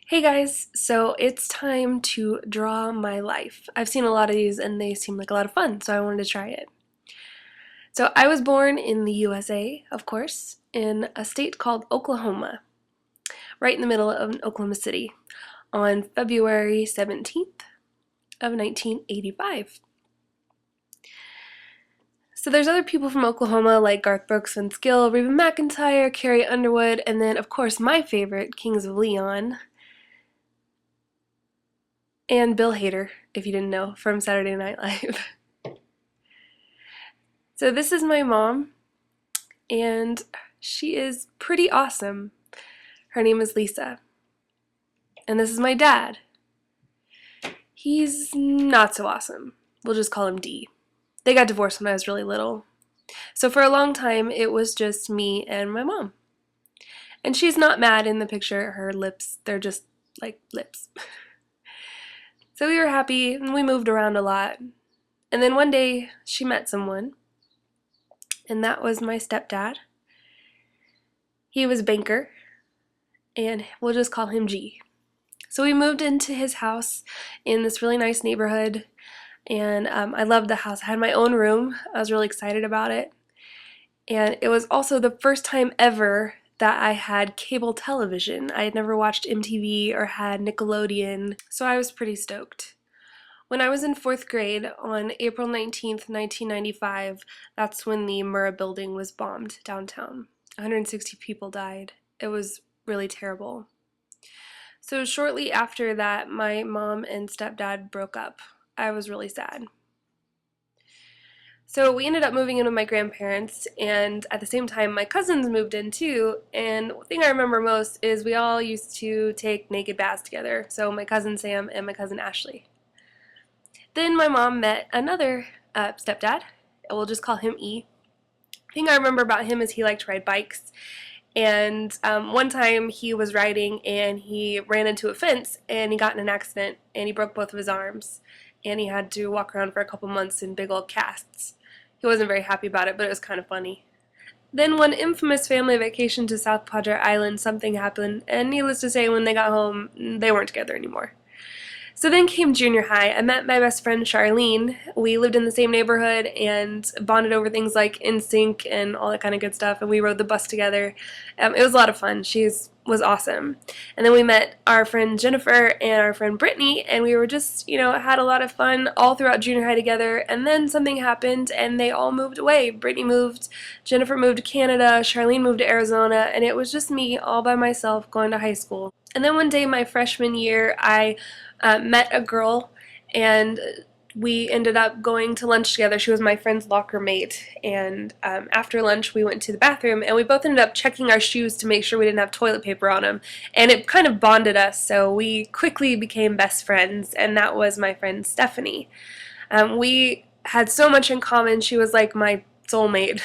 Hey guys, so it's time to draw my life. I've seen a lot of these and they seem like a lot of fun, so I wanted to try it. So I was born in the USA, of course, in a state called Oklahoma, right in the middle of Oklahoma City, on February 17th of 1985. So there's other people from Oklahoma like Garth Brooks, Vince Gill, Reba McEntire, Carrie Underwood, and then of course my favorite, Kings of Leon, and Bill Hader, if you didn't know, from Saturday Night Live. So this is my mom, and she is pretty awesome. Her name is Lisa. And this is my dad. He's not so awesome. We'll just call him D. They got divorced when I was really little. So for a long time, it was just me and my mom. And she's not mad in the picture. Her lips, they're just like lips. So we were happy, and we moved around a lot. And then one day, she met someone, and that was my stepdad. He was a banker, and we'll just call him G. So we moved into his house in this really nice neighborhood, and I loved the house. I had my own room. I was really excited about it. And it was also the first time ever that I had cable television. I had never watched MTV or had Nickelodeon, so I was pretty stoked. When I was in 4th grade, on April 19th, 1995, that's when the Murrah building was bombed downtown. 160 people died. It was really terrible. So shortly after that, my mom and stepdad broke up. I was really sad. So we ended up moving in with my grandparents, and at the same time my cousins moved in too, and the thing I remember most is we all used to take naked baths together, so my cousin Sam and my cousin Ashley. Then my mom met another stepdad, we'll just call him E. The thing I remember about him is he liked to ride bikes, and one time he was riding and he ran into a fence and he got in an accident and he broke both of his arms, and he had to walk around for a couple months in big old casts. He wasn't very happy about it, but it was kind of funny. Then one infamous family vacation to South Padre Island, something happened, and needless to say, when they got home, they weren't together anymore. So then came junior high. I met my best friend Charlene. We lived in the same neighborhood and bonded over things like NSYNC and all that kind of good stuff, and we rode the bus together. It was a lot of fun. She was awesome. And then we met our friend Jennifer and our friend Brittany, and we were just, had a lot of fun all throughout junior high together. And then something happened and they all moved away. Brittany moved, Jennifer moved to Canada, Charlene moved to Arizona, and it was just me all by myself going to high school. And then one day my freshman year, I met a girl, and we ended up going to lunch together. She was my friend's locker mate, and after lunch we went to the bathroom, and we both ended up checking our shoes to make sure we didn't have toilet paper on them, and it kind of bonded us, so we quickly became best friends, and that was my friend Stephanie. We had so much in common. She was like my soulmate.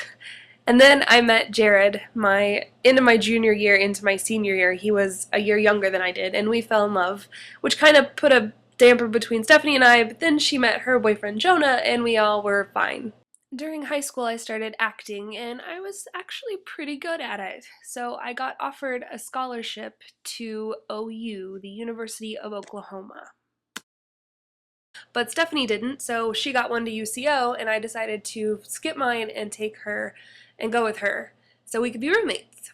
And then I met Jared into my junior year, into my senior year. He was a year younger than I did, and we fell in love, which kind of put a damper between Stephanie and I, but then she met her boyfriend Jonah, and we all were fine. During high school, I started acting, and I was actually pretty good at it. So I got offered a scholarship to OU, the University of Oklahoma. But Stephanie didn't, so she got one to UCO, and I decided to skip mine and take her and go with her so we could be roommates.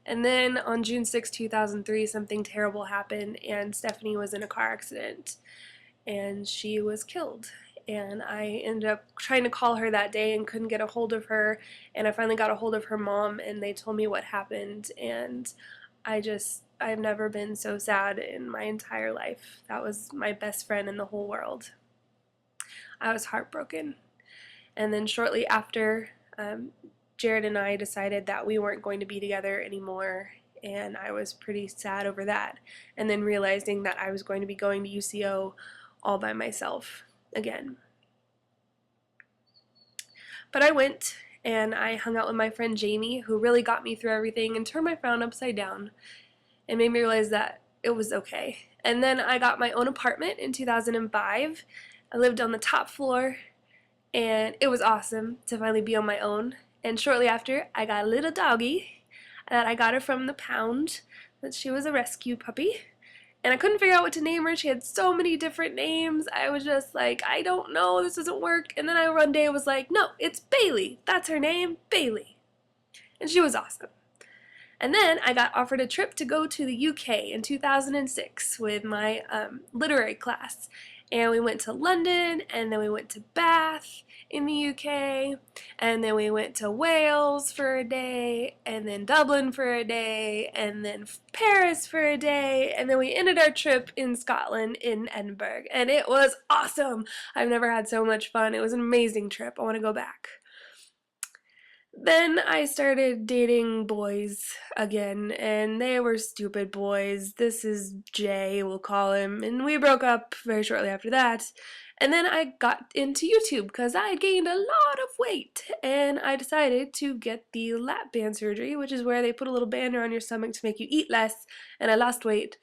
And then on June 6, 2003, something terrible happened, and Stephanie was in a car accident, and she was killed. And I ended up trying to call her that day and couldn't get a hold of her, and I finally got a hold of her mom, and they told me what happened, and I've never been so sad in my entire life. That was my best friend in the whole world. I was heartbroken. And then shortly after, Jared and I decided that we weren't going to be together anymore, and I was pretty sad over that. And then realizing that I was going to be going to UCO all by myself again. But I went, and I hung out with my friend Jamie, who really got me through everything and turned my frown upside down. It made me realize that it was okay. And then I got my own apartment in 2005. I lived on the top floor, and it was awesome to finally be on my own. And shortly after, I got a little doggy that I got her from the pound. That she was a rescue puppy. And I couldn't figure out what to name her. She had so many different names. I was just like, I don't know, this doesn't work. And then I one day was like, no, it's Bailey. That's her name, Bailey. And she was awesome. And then I got offered a trip to go to the UK in 2006 with my literary class. And we went to London, and then we went to Bath in the UK, and then we went to Wales for a day, and then Dublin for a day, and then Paris for a day, and then we ended our trip in Scotland in Edinburgh. And it was awesome! I've never had so much fun. It was an amazing trip. I want to go back. Then I started dating boys again, and they were stupid boys. This is Jay, we'll call him, and we broke up very shortly after that. And then I got into YouTube because I had gained a lot of weight, and I decided to get the lap band surgery, which is where they put a little band around your stomach to make you eat less, and I lost weight.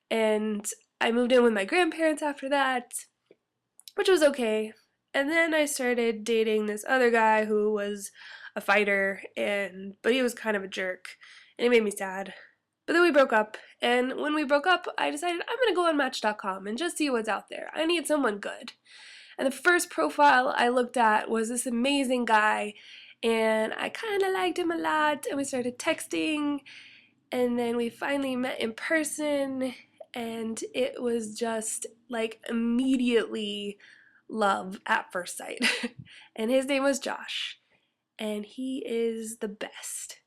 And I moved in with my grandparents after that, which was okay. And then I started dating this other guy who was a fighter, but he was kind of a jerk, and he made me sad. But then we broke up, and when we broke up, I decided I'm gonna go on Match.com and just see what's out there. I need someone good. And the first profile I looked at was this amazing guy, and I kind of liked him a lot, and we started texting, and then we finally met in person, and it was just like immediately love at first sight. And his name was Josh, and he is the best.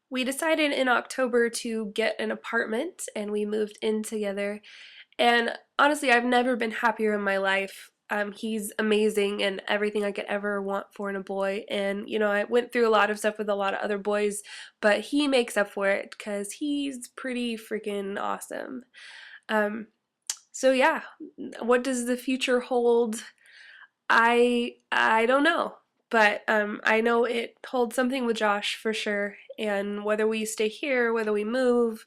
We decided in October to get an apartment, and we moved in together. And honestly, I've never been happier in my life. He's amazing and everything I could ever want for in a boy. And, you know, I went through a lot of stuff with a lot of other boys, but he makes up for it because he's pretty freaking awesome. So yeah, what does the future hold? I don't know, but I know it holds something with Josh for sure, and whether we stay here, whether we move,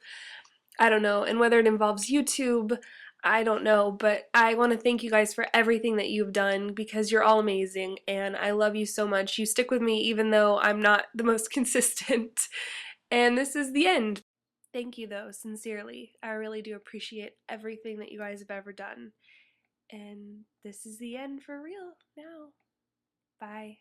I don't know, and whether it involves YouTube, I don't know, but I want to thank you guys for everything that you've done because you're all amazing, and I love you so much. You stick with me even though I'm not the most consistent, and this is the end. Thank you though, sincerely. I really do appreciate everything that you guys have ever done. And this is the end for real now. Bye.